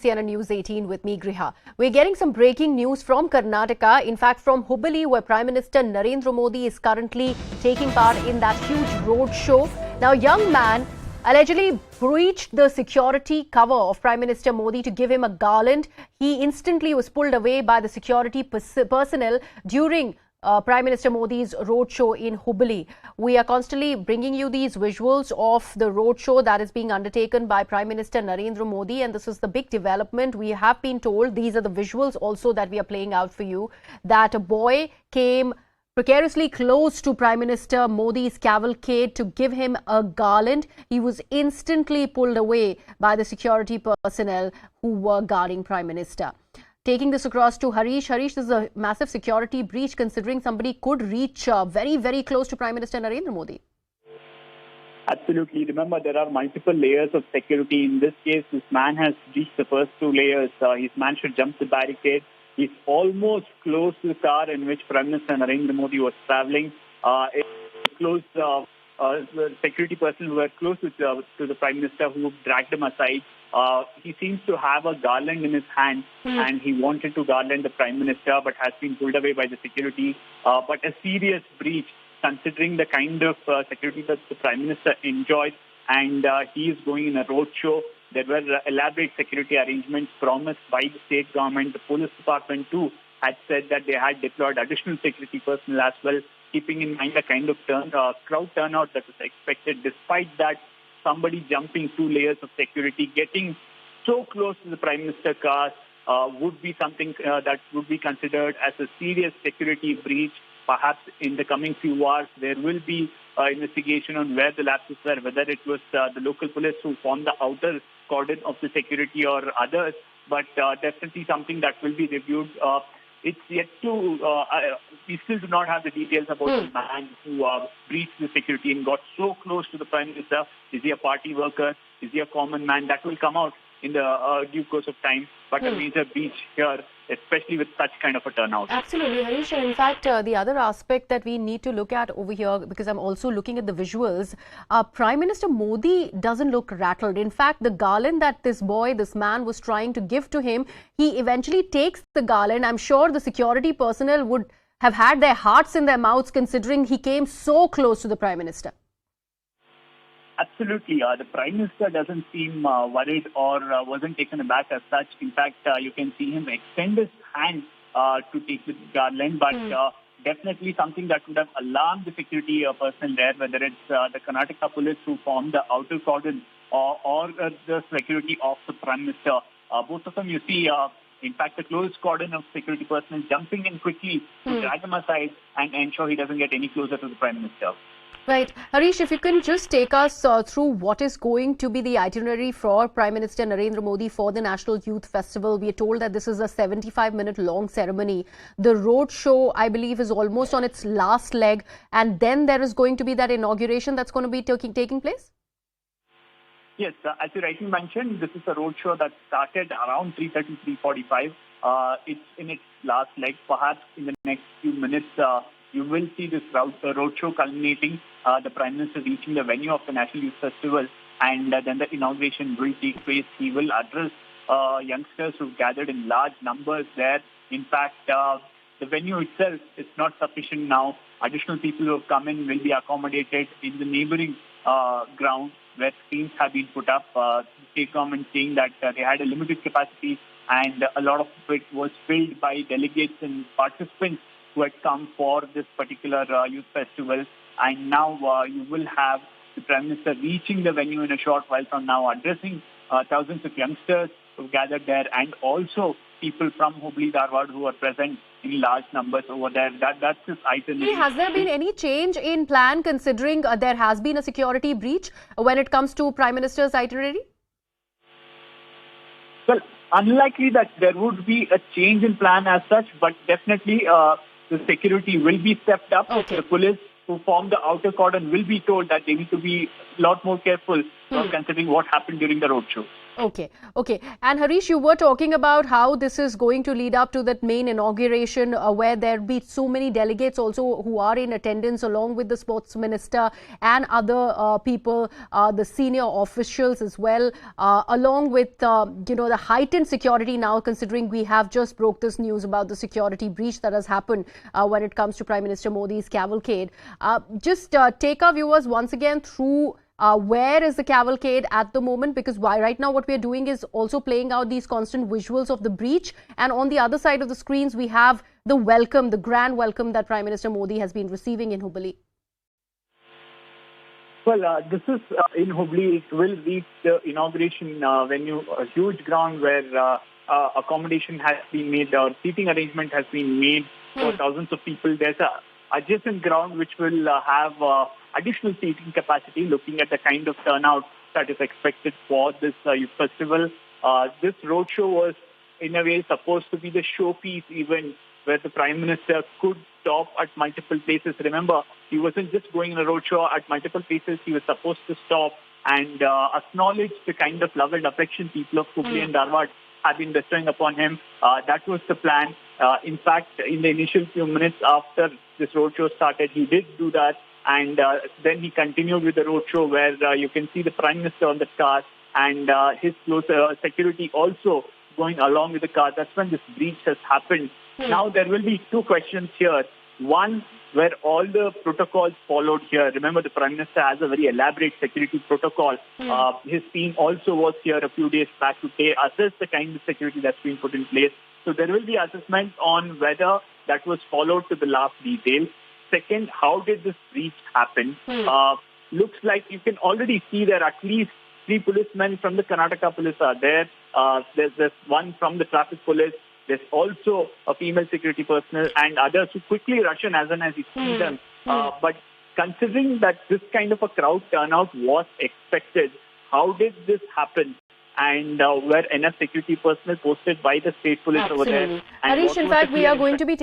CNN News 18 with me, Griha. We're getting some breaking news from Karnataka. In fact, from Hubballi, where Prime Minister Narendra Modi is currently taking part in that huge roadshow. Now, a young man allegedly breached the security cover of Prime Minister Modi to give him a garland. He instantly was pulled away by the security personnel during Prime Minister Modi's roadshow in Hubballi. We are constantly bringing you these visuals of the roadshow that is being undertaken by Prime Minister Narendra Modi, and this is the big development. We have been told, these are the visuals also that we are playing out for you, that a boy came precariously close to Prime Minister Modi's cavalcade to give him a garland. He was instantly pulled away by the security personnel who were guarding Prime Minister. Taking this across to Harish. Harish, this is a massive security breach considering somebody could reach very, very close to Prime Minister Narendra Modi. Absolutely. Remember, there are multiple layers of security. In this case, this man has reached the first two layers. His man should jump the barricade. He's almost close to the car in which Prime Minister Narendra Modi was traveling. Security personnel who were close to the Prime Minister who dragged him aside. He seems to have a garland in his hand and he wanted to garland the Prime Minister but has been pulled away by the security. But a serious breach considering the kind of security that the Prime Minister enjoys, and he is going in a roadshow. There were elaborate security arrangements promised by the state government. The police department too had said that they had deployed additional security personnel as well, keeping in mind the kind of crowd turnout that was expected. Despite that, somebody jumping 2 layers of security, getting so close to the Prime Minister car would be something that would be considered as a serious security breach. Perhaps in the coming few hours, there will be investigation on where the lapses were, whether it was the local police who formed the outer cordon of the security or others, but definitely something that will be reviewed. It's yet to, we still do not have the details about the man who breached the security and got so close to the Prime Minister. Is he a party worker? Is he a common man? That will come out in the due course of time. But a major breach here, especially with such kind of a turnout. Absolutely, Harish. And in fact, the other aspect that we need to look at over here, because I'm also looking at the visuals, Prime Minister Modi doesn't look rattled. In fact, the garland that this man was trying to give to him, he eventually takes the garland. I'm sure the security personnel would have had their hearts in their mouths considering he came so close to the Prime Minister. Absolutely. The Prime Minister doesn't seem worried or wasn't taken aback as such. In fact, you can see him extend his hand to take the garland, but definitely something that would have alarmed the security personnel there, whether it's the Karnataka police who formed the outer cordon or the security of the Prime Minister. Both of them, you see, in fact, the closed cordon of security personnel jumping in quickly to drag him aside and ensure he doesn't get any closer to the Prime Minister. Right. Harish, if you can just take us through what is going to be the itinerary for Prime Minister Narendra Modi for the National Youth Festival. We are told that this is a 75-minute long ceremony. The road show, I believe, is almost on its last leg. And then there is going to be that inauguration that's going to be taking place? Yes, as you rightly mentioned, this is a road show that started around 3:30, 3:45. It's in its last leg. Perhaps in the next few minutes, you will see this roadshow culminating, the Prime Minister reaching the venue of the National Youth Festival, and then the inauguration will take place. He will address youngsters who've gathered in large numbers there. In fact, the venue itself is not sufficient now. Additional people who have come in will be accommodated in the neighboring ground where screens have been put up. The state government saying that they had a limited capacity and a lot of it was filled by delegates and participants who had come for this particular youth festival. And now you will have the Prime Minister reaching the venue in a short while from now, addressing thousands of youngsters who gathered there and also people from Hubballi, Dharwad who are present in large numbers over there. That's his itinerary. Has there been any change in plan considering there has been a security breach when it comes to Prime Minister's itinerary? Well, unlikely that there would be a change in plan as such, but definitely the security will be stepped up. Okay. The police who form the outer cordon will be told that they need to be a lot more careful considering what happened during the roadshow. Okay, okay. And Harish, you were talking about how this is going to lead up to that main inauguration where there'll be so many delegates also who are in attendance along with the sports minister and other people, the senior officials as well, along with, the heightened security now, considering we have just broke this news about the security breach that has happened when it comes to Prime Minister Modi's cavalcade. Just take our viewers once again through where is the cavalcade at the moment, because right now what we are doing is also playing out these constant visuals of the breach, and on the other side of the screens we have the welcome, the grand welcome that Prime Minister Modi has been receiving in Hubballi. Well, this is in Hubballi. It will reach the inauguration venue, a huge ground where accommodation has been made, or seating arrangement has been made for thousands of people. There's a adjacent ground which will have additional seating capacity, looking at the kind of turnout that is expected for this youth festival. This roadshow was, in a way, supposed to be the showpiece event where the Prime Minister could stop at multiple places. Remember, he wasn't just going on a roadshow at multiple places. He was supposed to stop and acknowledge the kind of love and affection people of Hubballi and Dharwad have been bestowing upon him. That was the plan. In fact, in the initial few minutes after this roadshow started, he did do that. And then he continued with the roadshow where you can see the Prime Minister on the car and his close security also going along with the car. That's when this breach has happened. Now there will be two questions here. One, where all the protocols followed here. Remember, the Prime Minister has a very elaborate security protocol. His team also was here a few days back to assess the kind of security that's been put in place. So there will be assessment on whether that was followed to the last detail. Second, how did this breach happen? Looks like you can already see there at least 3 policemen from the Karnataka police are there. There's one from the traffic police. There's also a female security personnel and others who quickly rush in as soon as you see them. But considering that this kind of a crowd turnout was expected, how did this happen? And were enough security personnel posted by the state police over there? And Harish, in fact, we are going to be